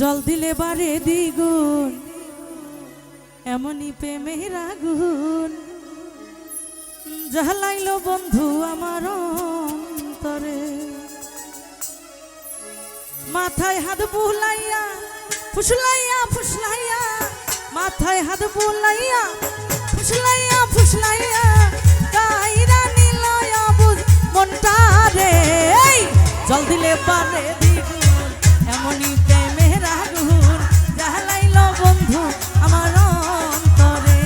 জল দিলে বারে দ্বিগুণ, এমনই প্রেমের আগুন জ্বালাইলো বন্ধু আমার অন্তরে। মাথায় হাত বুলাইয়া ফুসলাইয়া ফুসলাইয়া, মাথায় হাত বুলাইয়া ফুসলাইয়া ফুসলাইয়া, কাইরা নিল বুঝ মনটা রে। জল দিলে বারে দ্বিগুণ, এমনই প্রেমের আগুন জ্বালাইলো বন্ধু আমার অন্তরে।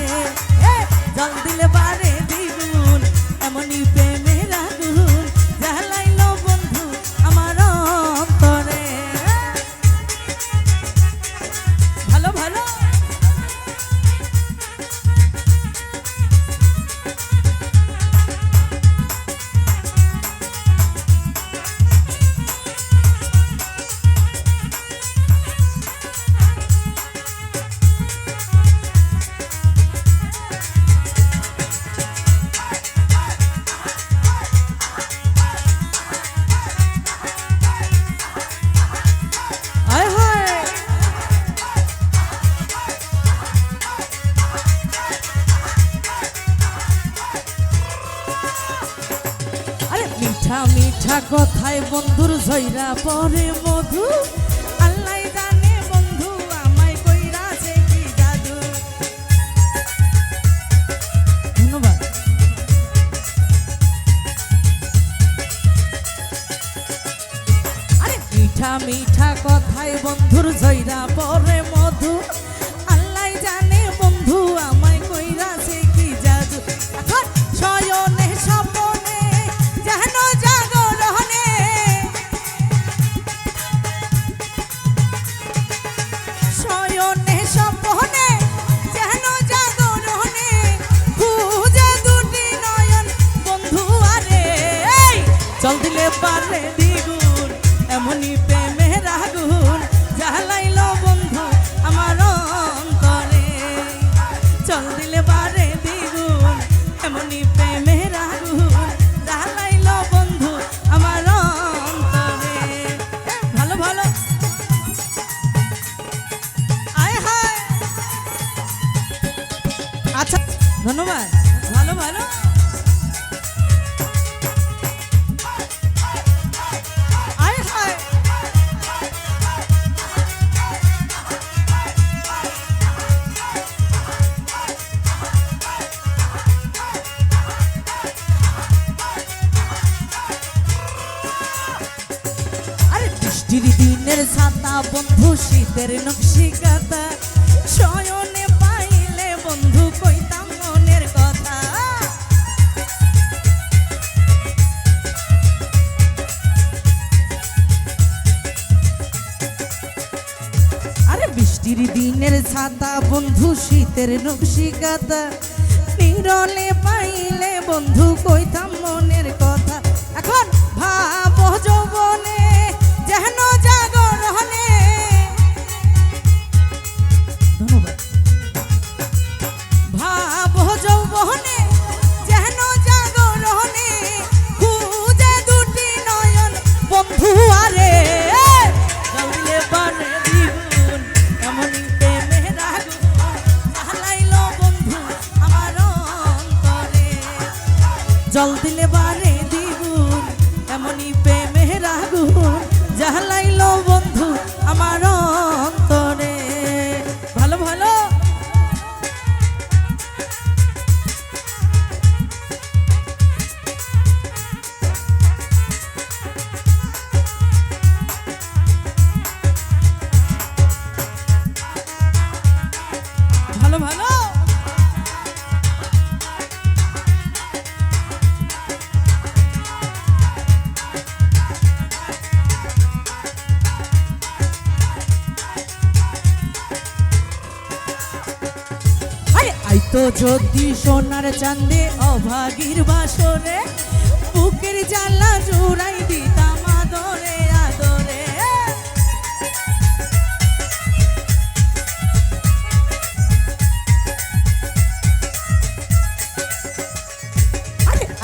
জল দিলে বারে দ্বিগুণ, এমনই প্রেমের আগুন জ্বালাইলো বন্ধু আমার অন্তরে। ভালো ভালো মিঠা মিঠা কথায় বন্ধুর ঝইরা পরে মধু, আল্লাহ জানে বন্ধু আমায় কইরাছে কি জাদু। ধন্যবাদ। আরে মিঠা মিঠা কথায় বন্ধুর ঝইরা পরে মধু, আল্লাহ জানে বন্ধু আমায় কইরাছে কি জাদু। এখন শয়নে স্বপনে যেন জাগরণে, শয়নে স্বপনে যেন জাগরণে, খুঁজে দুটি নয়ন বন্ধু আরে। জল দিলে পারে দ্বিগুণ, এমনই প্রেমের আগুন জ্বালাইলো বন্ধু আমার অন্তরে। জল দিলে পারে দ্বিগুণ, এমনই প্রেমের আগুন জ্বালাইলো বন্ধু আমার অন্তরে। ভালো ভালো আয় হায়। আচ্ছা ধন্যবাদ। ভালো ভালো আয় হায়। বৃষ্টির দিনের ছাতা বন্ধু শীতের নকশি কাতা, শয়নে পাইলে বন্ধু কইতাম মনের কথা। আরে বৃষ্টির দিনের ছাতা বন্ধু শীতের নকশি কাতা, নিরলে পাইলে বন্ধু কইতাম মনের কথা। এখন ভাবো যৌবনে যেন জাগরণে, ধন্যবাদ। ভাবো যৌবনে যেন জাগরণে, খুঁজে দুটি নয়ন বন্ধু আরে। জল দিলে বারে দ্বিগুণ, এমনই প্রেমের আগুন জ্বালাইলো বন্ধু আমার অন্তরে। জল দিলে বারে দ্বিগুণ, এমনই প্রেমের আগুন জ্বালাইলো বন্ধু আমার অন্তরে। ভালো ভালো ভালো ভালো তো যদি সোনার চাঁদে অভাগীর বাসরে, বুকের জ্বালা জুড়াই দিতাম আদরে আদরে।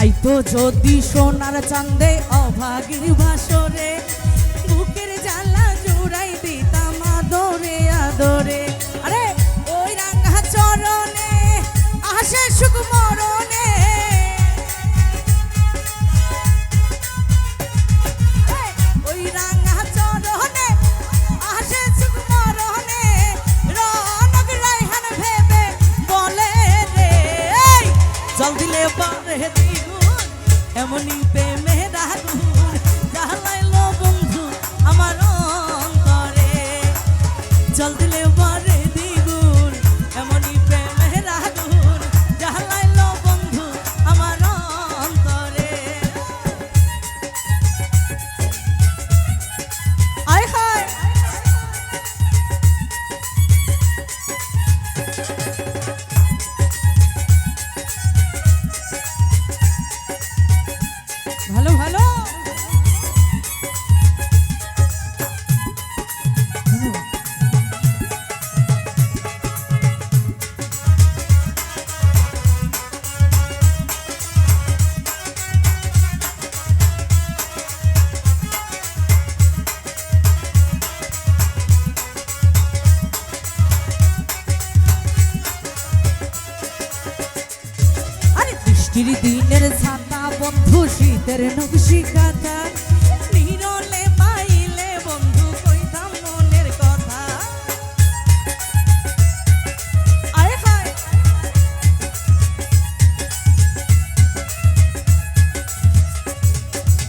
আইতো যদি সোনার চাঁদে অভাগীর বাসরে, বুকের জ্বালা জুড়াই দিতাম জল দিলে বারে দ্বিগুণ এমনই প্রেমের আগুন জ্বালাইলো বন্ধু আমার অন্তরে। আয় হায় ভালো ভালো বৃষ্টির দিনের ছাতা বন্ধু শীতের নকশি কাঁথা নিরলে পাইলে বন্ধু কইতাম মনের কথা। আয় হায়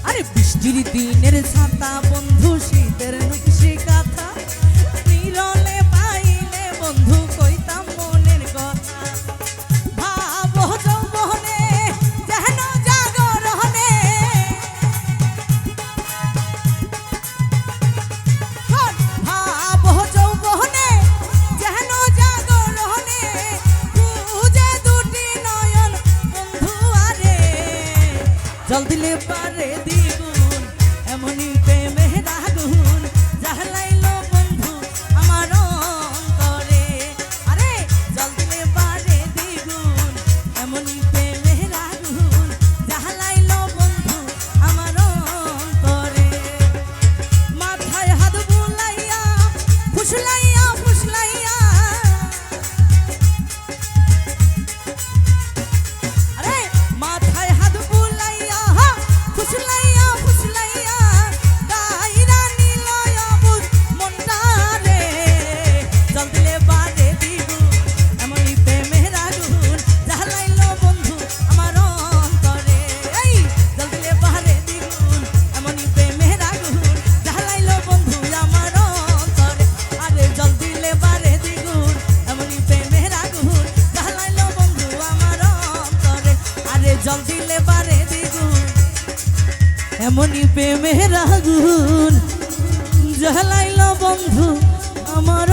আরে বৃষ্টির দিনের ছাতা বন্ধু শীতের নকশি কাঁথা নিরলে পাইলে বন্ধু কইতাম মনের কথা। জল দিলে পারে দ্বিগুণ এমনই প্রেমের আগুন জ্বালাইলো বন্ধু আমার অন্তরে। আরে জল দিলে পারে দ্বিগুণ এমনই প্রেমের আগুন জ্বালাইলো বন্ধু আমার অন্তরে। মাথায় হাত বুলাইয়া ফুসলাইয়া ফুসলাইয়া আরে মাথায় হাত বুলাইয়া ফুসলাইয়া ফুসলাইয়া কাইরা নিলয় বুঝ মনটা রে। জল দিলে বারে দ্বিগুণ এমনই প্রেমের আগুন জ্বালাইলো বন্ধু আমার অন্তরে। এই জল দিলে বারে দ্বিগুণ এমনই প্রেমের আগুন জ্বালাইলো বন্ধু আমার অন্তরে। আরে জল দিলে বারে দ্বিগুণ এমনই প্রেমের আগুন জ্বালাইলো বন্ধু আমার অন্তরে। আরে জল দিলে বারে দ্বিগুণ এমনই প্রেমের আগুন জ্বালাইলো বন্ধু আমার